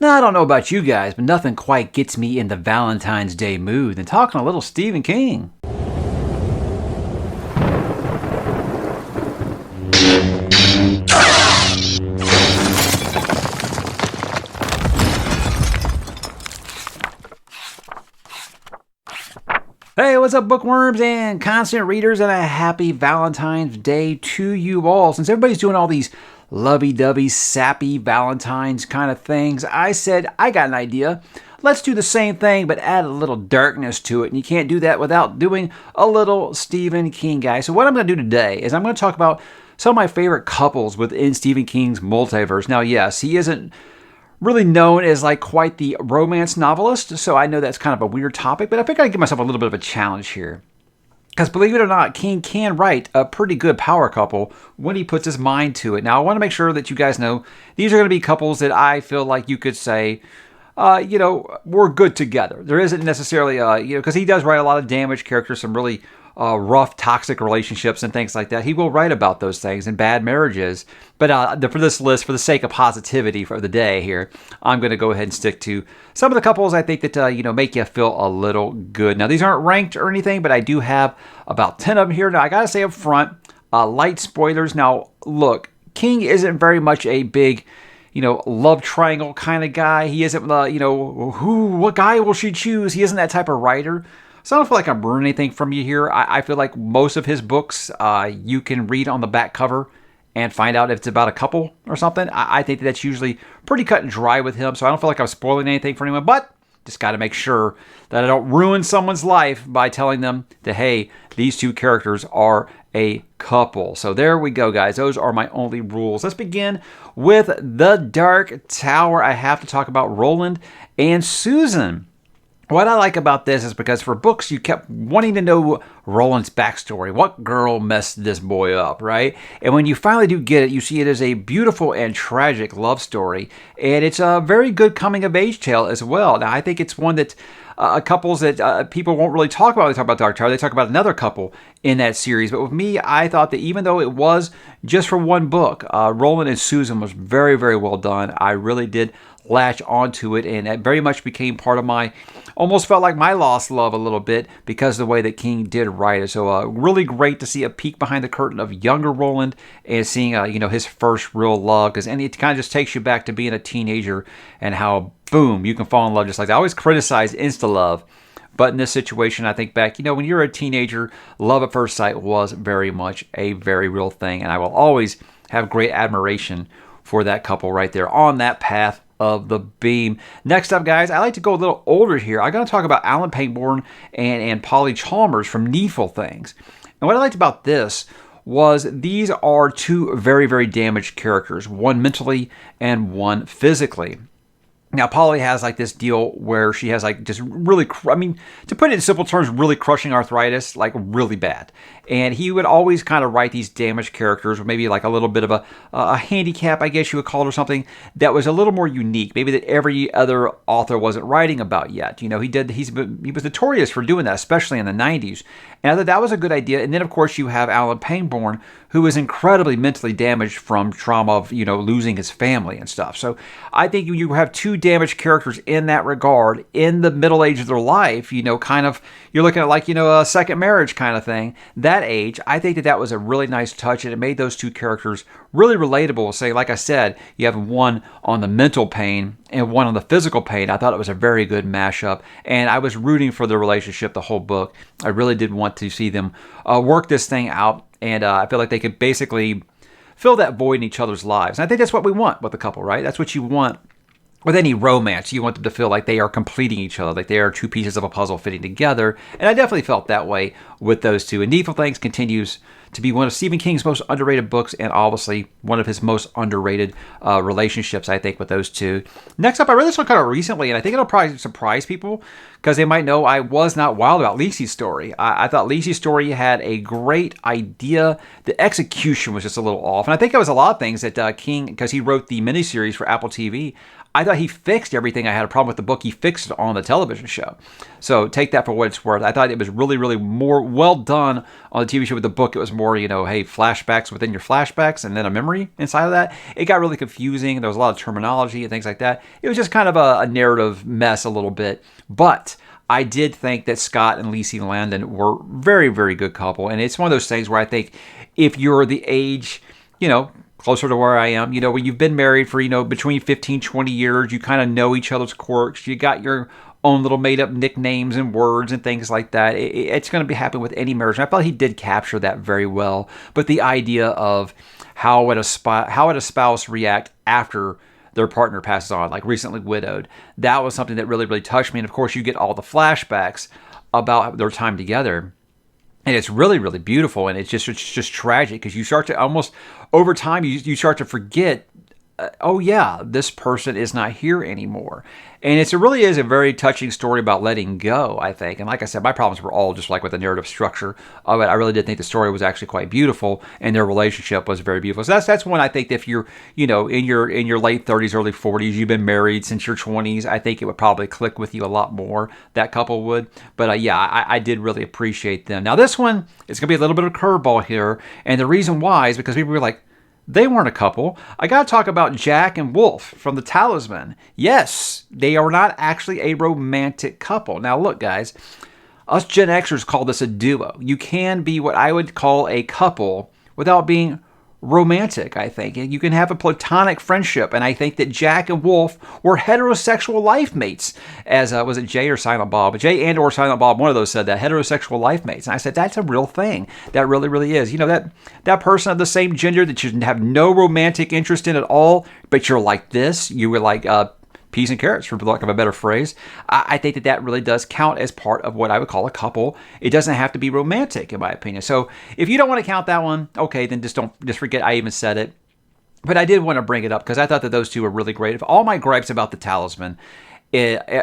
Now, I don't know about you guys, but nothing quite gets me in the Valentine's Day mood than talking a little Stephen King. Hey, what's up, bookworms and constant readers, and a happy Valentine's Day to you all. Since everybody's doing all these lovey-dovey, sappy Valentine's kind of things, I said, I got an idea. Let's do the same thing, but add a little darkness to it. And you can't do that without doing a little Stephen King, guys. So what I'm going to do today is I'm going to talk about some of my favorite couples within Stephen King's Multiverse. Now, yes, he isn't really known as like quite the romance novelist, so I know that's kind of a weird topic, but I think I'd give myself a little bit of a challenge here. Because believe it or not, King can write a pretty good power couple when he puts his mind to it. Now, I want to make sure that you guys know these are going to be couples that I feel like you could say, we're good together. There isn't necessarily, because he does write a lot of damaged characters, some really rough, toxic relationships and things like that. He will write about those things and bad marriages. But for this list, for the sake of positivity for the day here, I'm going to go ahead and stick to some of the couples I think that, make you feel a little good. Now, these aren't ranked or anything, but I do have about 10 of them here. Now, I got to say up front, light spoilers. Now, look, King isn't very much a big love triangle kind of guy. He isn't, what guy will she choose? He isn't that type of writer. So I don't feel like I'm ruining anything from you here. I feel like most of his books you can read on the back cover and find out if it's about a couple or something. I think that's usually pretty cut and dry with him, so I don't feel like I'm spoiling anything for anyone, but just got to make sure that I don't ruin someone's life by telling them that, hey, these two characters are a couple. So there we go, guys. Those are my only rules. Let's begin with The Dark Tower. I have to talk about Roland and Susan. What I like about this is because for books, you kept wanting to know Roland's backstory. What girl messed this boy up, right? And when you finally do get it, you see it as a beautiful and tragic love story. And it's a very good coming-of-age tale as well. Now, I think it's one that couples that people won't really talk about when they talk about Dark Tower. They talk about another couple in that series. But with me, I thought that even though it was just for one book, Roland and Susan was very, very well done. I really did latch onto it, and it very much became part of my, almost felt like my lost love a little bit because of the way that King did write it. So really great to see a peek behind the curtain of younger Roland and seeing his first real love, and it kind of just takes you back to being a teenager and how boom, you can fall in love just like that. I always criticize insta love, but in this situation, I think back, when you're a teenager, love at first sight was very much a very real thing, and I will always have great admiration for that couple right there on that path of the beam. Next up, guys, I like to go a little older here. I'm going to talk about Alan Pangborn and Polly Chalmers from Needful Things. And what I liked about this was these are two very, very damaged characters, one mentally and one physically. Now, Polly has like this deal where she has like just really, to put it in simple terms, really crushing arthritis, like really bad. And he would always kind of write these damaged characters with maybe like a little bit of a handicap, I guess you would call it, or something that was a little more unique, maybe that every other author wasn't writing about yet. He was notorious for doing that, especially in the 90s. And I thought that was a good idea. And then, of course, you have Alan Pangborn, who is incredibly mentally damaged from trauma of, losing his family and stuff. So I think you have two damaged characters in that regard in the middle age of their life, kind of, you're looking at like, a second marriage kind of thing. That age, I think that was a really nice touch, and it made those two characters really relatable. Say, like I said, you have one on the mental pain and one on the physical pain. I thought it was a very good mashup, and I was rooting for the relationship the whole book. I really did want to see them work this thing out, and I feel like they could basically fill that void in each other's lives. And I think that's what we want with a couple, right? That's what you want with any romance. You want them to feel like they are completing each other, like they are two pieces of a puzzle fitting together. And I definitely felt that way with those two. And Needful Things continues to be one of Stephen King's most underrated books, and obviously one of his most underrated relationships, I think, with those two. Next up, I read this one kind of recently, and I think it'll probably surprise people because they might know I was not wild about Lisi's story. I thought Lisi's story had a great idea. The execution was just a little off. And I think it was a lot of things that King, because he wrote the miniseries for Apple TV, I thought he fixed everything I had a problem with the book. He fixed it on the television show. So take that for what it's worth. I thought it was really, really more well done on the TV show. With the book, it was more, hey, flashbacks within your flashbacks and then a memory inside of that. It got really confusing. There was a lot of terminology and things like that. It was just kind of a narrative mess a little bit. But I did think that Scott and Lacey Landon were very, very good couple. And it's one of those things where I think if you're the age, closer to where I am, when you've been married for, between 15, 20 years, you kind of know each other's quirks. You got your own little made-up nicknames and words and things like that. It's going to be happening with any marriage. And I felt he did capture that very well. But the idea of how would a spouse react after their partner passes on, like recently widowed, that was something that really, really touched me. And of course, you get all the flashbacks about their time together. And it's really, really beautiful, and it's just tragic because you start to almost, over time, you start to forget, oh yeah, this person is not here anymore. And it really is a very touching story about letting go, I think. And like I said, my problems were all just like with the narrative structure of it. I really did think the story was actually quite beautiful, and their relationship was very beautiful. So that's one I think if you're, in your late 30s, early 40s, you've been married since your 20s, I think it would probably click with you a lot more. That couple would. But I did really appreciate them. Now this one is going to be a little bit of a curveball here, and the reason why is because people were like, they weren't a couple. I got to talk about Jack and Wolf from The Talisman. Yes, they are not actually a romantic couple. Now, look, guys, us Gen Xers call this a duo. You can be what I would call a couple without being romantic, I think. And you can have a platonic friendship. And I think that Jack and Wolf were heterosexual life mates, as was it Jay or Silent Bob? Jay and or Silent Bob, one of those said that, heterosexual life mates. And I said, that's a real thing. That really, really is. That person of the same gender that you have no romantic interest in at all, but you're like this. You were like peas and carrots, for lack of a better phrase. I think that really does count as part of what I would call a couple. It doesn't have to be romantic, in my opinion. So if you don't want to count that one, okay, then just forget I even said it. But I did want to bring it up because I thought that those two were really great. If all my gripes about The Talisman,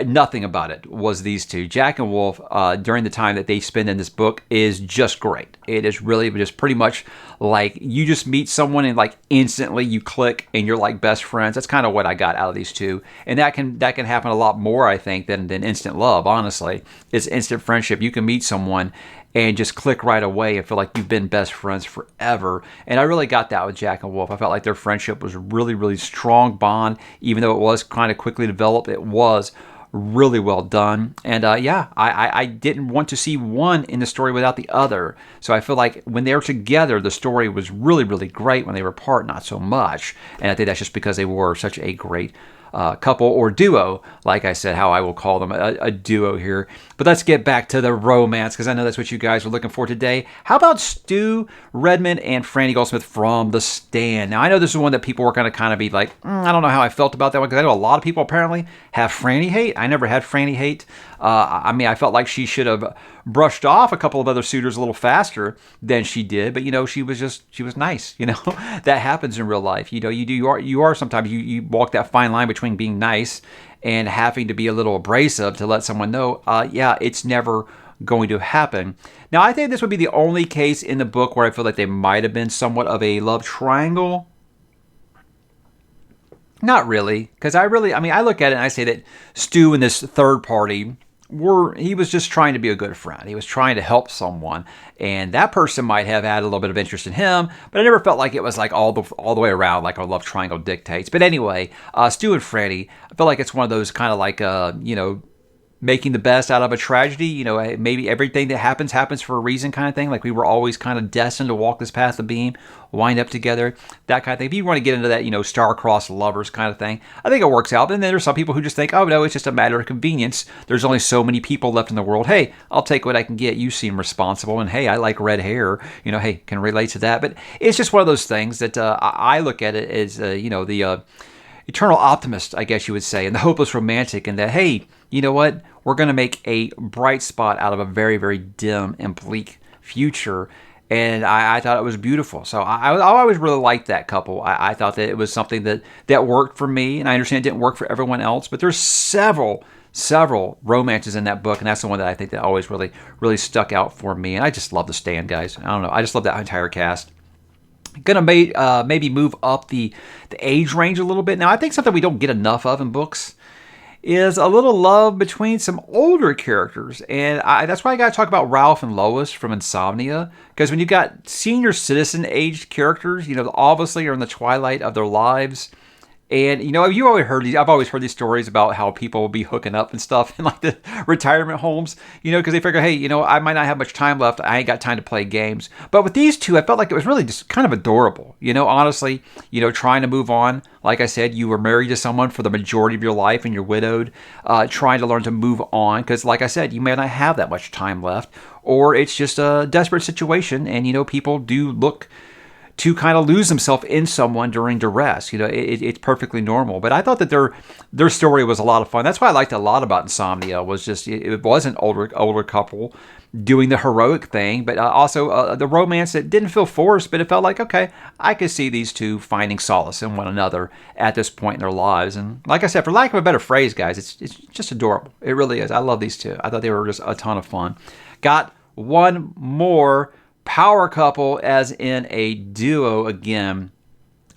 nothing about it was these two. Jack and Wolf, during the time that they spend in this book, is just great. It is really just pretty much like you just meet someone and like instantly you click and you're like best friends. That's kind of what I got out of these two. And that can happen a lot more, I think, than instant love, honestly. It's instant friendship. You can meet someone and just click right away and feel like you've been best friends forever. And I really got that with Jack and Wolf. I felt like their friendship was really, really strong bond. Even though it was kind of quickly developed, it was really well done. And I didn't want to see one in the story without the other. So I feel like when they were together, the story was really, really great. When they were apart, not so much. And I think that's just because they were such a great couple or duo, like I said, how I will call them a duo here. But let's get back to the romance, because I know that's what you guys are looking for today. How about Stu Redmond and Franny Goldsmith from The Stand? Now, I know this is one that people were going to kind of be like, I don't know how I felt about that one, because I know a lot of people apparently have Franny hate. I never had Franny hate. I felt like she should have brushed off a couple of other suitors a little faster than she did, but she was nice. That happens in real life. You are sometimes you walk that fine line between being nice and having to be a little abrasive to let someone know, it's never going to happen. Now, I think this would be the only case in the book where I feel like they might have been somewhat of a love triangle. Not really, because I look at it and I say that Stu and this third party he was just trying to be a good friend. He was trying to help someone, and that person might have had a little bit of interest in him, but I never felt like it was like all the way around like a love triangle dictates. But anyway, Stu and Franny, I feel like it's one of those kind of like making the best out of a tragedy. Maybe everything that happens for a reason kind of thing. Like we were always kind of destined to walk this path of being, wind up together, that kind of thing. If you want to get into that, star-crossed lovers kind of thing, I think it works out. And then there's some people who just think, oh no, it's just a matter of convenience. There's only so many people left in the world. Hey, I'll take what I can get. You seem responsible. And hey, I like red hair. Hey, can relate to that. But it's just one of those things that I look at it as, the eternal optimist, I guess you would say, and the hopeless romantic, and that, hey, you know what? We're going to make a bright spot out of a very, very dim and bleak future. And I thought it was beautiful. So I always really liked that couple. I thought that it was something that worked for me. And I understand it didn't work for everyone else. But there's several romances in that book. And that's the one that I think that always really, really stuck out for me. And I just love The Stand, guys. I don't know. I just love that entire cast. Gonna maybe move up the age range a little bit. Now, I think something we don't get enough of in books is a little love between some older characters. And that's why I got to talk about Ralph and Lois from Insomnia. Because when you've got senior citizen aged characters, obviously are in the twilight of their lives. And, you always heard these. I've always heard these stories about how people will be hooking up and stuff in like the retirement homes, because they figure, hey, I might not have much time left. I ain't got time to play games. But with these two, I felt like it was really just kind of adorable. Honestly, trying to move on. Like I said, you were married to someone for the majority of your life and you're widowed, trying to learn to move on. Because like I said, you may not have that much time left, or it's just a desperate situation. And, people do look to kind of lose himself in someone during duress. It's perfectly normal. But I thought that their story was a lot of fun. That's why I liked a lot about Insomnia, was just it was an older couple doing the heroic thing, but also the romance that didn't feel forced, but it felt like, okay, I could see these two finding solace in one another at this point in their lives. And like I said, for lack of a better phrase, guys, it's just adorable. It really is. I love these two. I thought they were just a ton of fun. Got one more power couple, as in a duo again.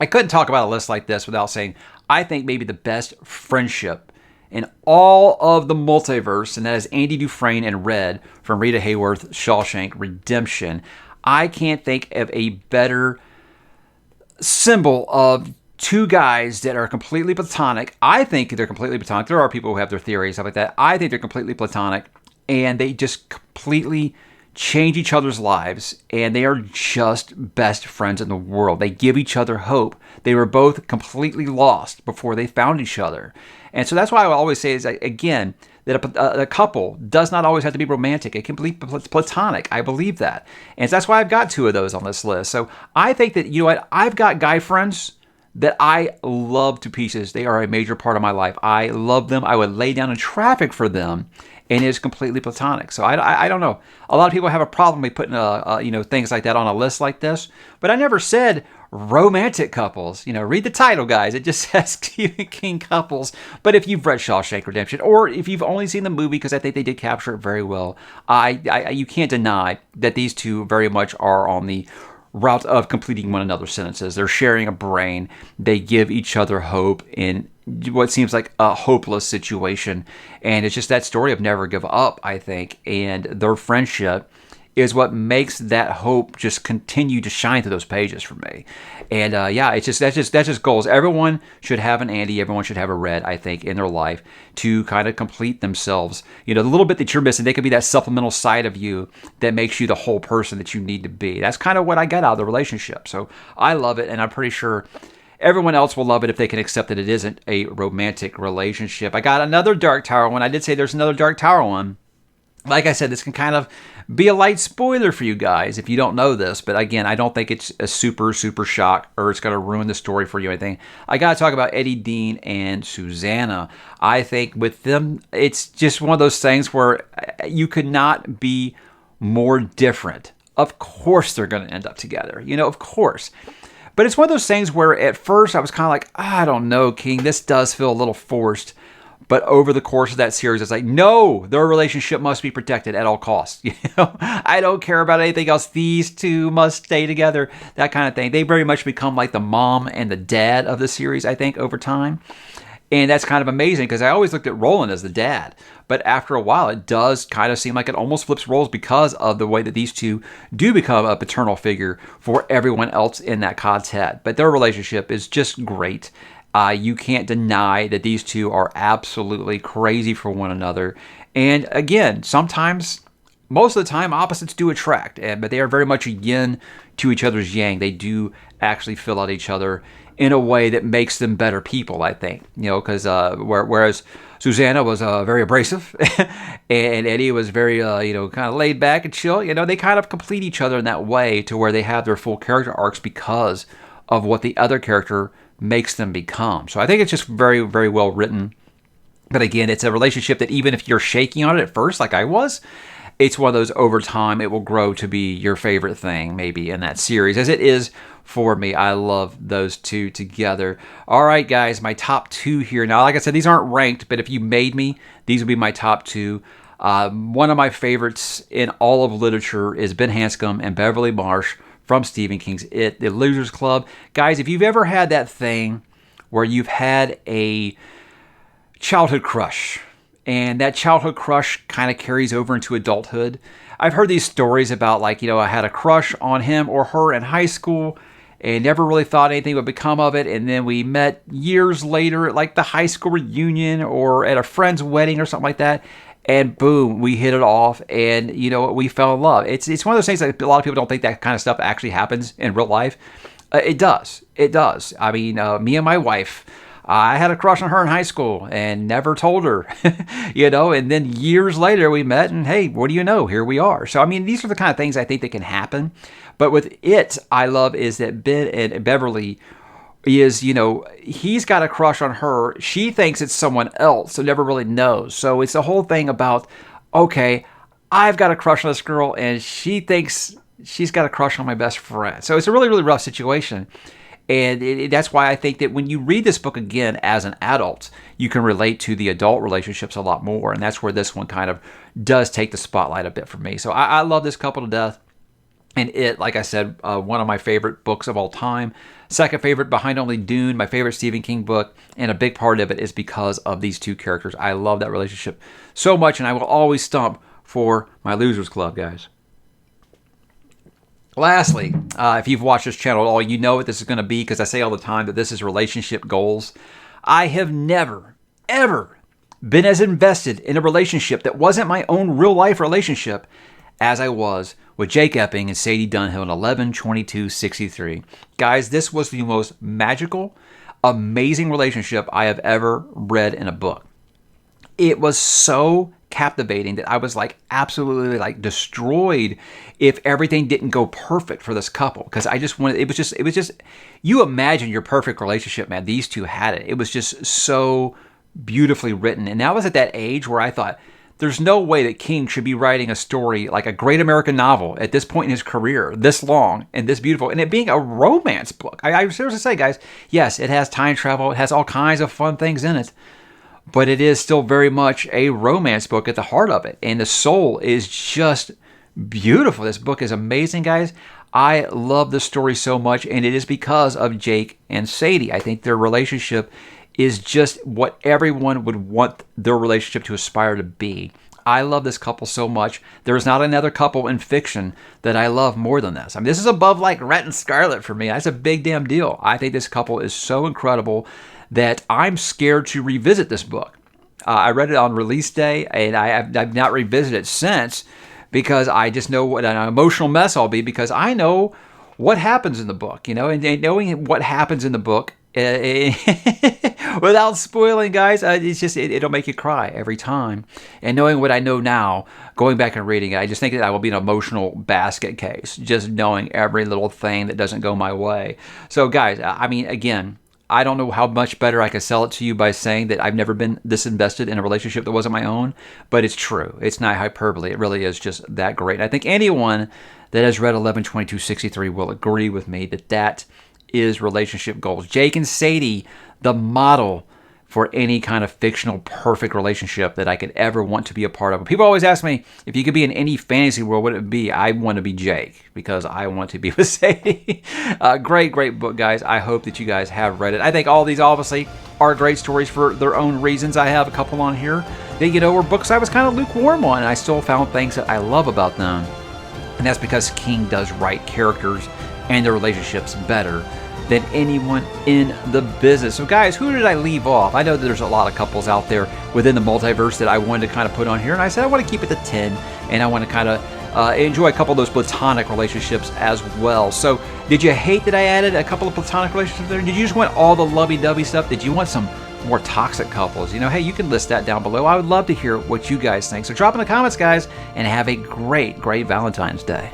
I couldn't talk about a list like this without saying I think maybe the best friendship in all of the multiverse, and that is Andy Dufresne and Red from Rita Hayworth's Shawshank Redemption. I can't think of a better symbol of two guys that are completely platonic. I think they're completely platonic. There are people who have their theories, stuff like that. I think they're completely platonic, and they just completely change each other's lives, and they are just best friends in the world. They give each other hope. They were both completely lost before they found each other. And so that's why I always say is, again, that a couple does not always have to be romantic. It can be platonic. I believe that. And so that's why I've got two of those on this list. So I think that, I've got guy friends that I love to pieces. They are a major part of my life. I love them. I would lay down in traffic for them. And it's completely platonic. So I don't know. A lot of people have a problem with putting things like that on a list like this. But I never said romantic couples. Read the title, guys. It just says Stephen King couples. But if you've read Shawshank Redemption, or if you've only seen the movie, because I think they did capture it very well, you can't deny that these two very much are on the route of completing one another's sentences. They're sharing a brain. They give each other hope in what seems like a hopeless situation. And it's just that story of never give up, I think. And their friendship is what makes that hope just continue to shine through those pages for me. And it's just that's just goals. Everyone should have an Andy. Everyone should have a Red, I think, in their life to kind of complete themselves. The little bit that you're missing, they could be that supplemental side of you that makes you the whole person that you need to be. That's kind of what I got out of the relationship. So I love it, and I'm pretty sure everyone else will love it if they can accept that it isn't a romantic relationship. I got another Dark Tower one. I did say there's another Dark Tower one. Like I said, this can kind of be a light spoiler for you guys if you don't know this. But again, I don't think it's a super, super shock or it's going to ruin the story for you or anything. I got to talk about Eddie Dean and Susanna. I think with them, it's just one of those things where you could not be more different. Of course they're going to end up together. Of course. But it's one of those things where at first I was kind of like, I don't know, King, this does feel a little forced. But over the course of that series, it's like, no, their relationship must be protected at all costs. I don't care about anything else. These two must stay together, that kind of thing. They very much become like the mom and the dad of the series, I think, over time. And that's kind of amazing because I always looked at Roland as the dad. But after a while, it does kind of seem like it almost flips roles because of the way that these two do become a paternal figure for everyone else in that quartet. But their relationship is just great. You can't deny that these two are absolutely crazy for one another. And again, sometimes, most of the time, opposites do attract. But they are very much a yin to each other's yang. They do actually fill out each other in a way that makes them better people, I think. Because whereas Susanna was very abrasive and Eddie was very, kind of laid back and chill, they kind of complete each other in that way to where they have their full character arcs because of what the other character makes them become. So I think it's just very, very well written. But again, it's a relationship that even if you're shaking on it at first, like I was, it's one of those over time, it will grow to be your favorite thing maybe in that series, as it is for me. I love those two together. All right, guys, my top two here. Now, like I said, these aren't ranked, but if you made me, these would be my top two. One of my favorites in all of literature is Ben Hanscom and Beverly Marsh from Stephen King's It, The Losers Club. Guys, if you've ever had that thing where you've had a childhood crush, and that childhood crush kind of carries over into adulthood. I've heard these stories about, like, I had a crush on him or her in high school and never really thought anything would become of it. And then we met years later at like the high school reunion or at a friend's wedding or something like that. And boom, we hit it off, and we fell in love. It's one of those things that a lot of people don't think that kind of stuff actually happens in real life. It does. It does. I mean, me and my wife, I had a crush on her in high school and never told her, and then years later we met, and hey, what do you know? Here we are. So, I mean, these are the kind of things I think that can happen. But with It, I love is that Ben and Beverly is, he's got a crush on her. She thinks it's someone else, so never really knows. So it's the whole thing about, okay, I've got a crush on this girl, and she thinks she's got a crush on my best friend. So it's a really, really rough situation. And that's why I think that when you read this book again as an adult, you can relate to the adult relationships a lot more. And that's where this one kind of does take the spotlight a bit for me. So I love this couple to death. And It, like I said, one of my favorite books of all time. Second favorite behind only Dune, my favorite Stephen King book. And a big part of it is because of these two characters. I love that relationship so much, and I will always stomp for my Losers Club, guys. Lastly, if you've watched this channel at all, you know what this is going to be, because I say all the time that this is relationship goals. I have never, ever been as invested in a relationship that wasn't my own real-life relationship as I was with Jake Epping and Sadie Dunhill in 11/22/63. Guys, this was the most magical, amazing relationship I have ever read in a book. It was so captivating that I was like absolutely like destroyed if everything didn't go perfect for this couple, because I just wanted, it was just you imagine your perfect relationship, man. These two had it. It was just so beautifully written. And I was at that age where I thought there's no way that King should be writing a story like a great American novel at this point in his career, this long and this beautiful, and it being a romance book. I seriously say, guys, yes, it has time travel, it has all kinds of fun things in it, but it is still very much a romance book at the heart of it. And the soul is just beautiful. This book is amazing, guys. I love this story so much, and it is because of Jake and Sadie. I think their relationship is just what everyone would want their relationship to aspire to be. I love this couple so much. There is not another couple in fiction that I love more than this. I mean, this is above like Rhett and Scarlett for me. That's a big damn deal. I think this couple is so incredible that I'm scared to revisit this book. I read it on release day, and I've not revisited it since, because I just know what an emotional mess I'll be, because I know what happens in the book, and knowing what happens in the book, without spoiling, guys, it'll make you cry every time. And knowing what I know now, going back and reading it, I just think that I will be an emotional basket case, just knowing every little thing that doesn't go my way. So, guys, I mean, again, I don't know how much better I could sell it to you by saying that I've never been this invested in a relationship that wasn't my own, but it's true. It's not hyperbole. It really is just that great. And I think anyone that has read 11/22/63 will agree with me that that is relationship goals. Jake and Sadie, the model for any kind of fictional perfect relationship that I could ever want to be a part of. People always ask me, if you could be in any fantasy world, what would it be? I want to be Jake, because I want to be with Sadie. Great book, guys. I hope that you guys have read it. I think all these obviously are great stories for their own reasons. I have a couple on here that, were books I was kind of lukewarm on, and I still found things that I love about them. And that's because King does write characters and their relationships better than anyone in the business. So, guys, who did I leave off? I know that there's a lot of couples out there within the multiverse that I wanted to kind of put on here, and I said I want to keep it to 10, and I want to kind of enjoy a couple of those platonic relationships as well. So, did you hate that I added a couple of platonic relationships there? Did you just want all the lovey-dovey stuff? Did you want some more toxic couples? Hey, you can list that down below. I would love to hear what you guys think. So drop in the comments, guys, and have a great Valentine's Day.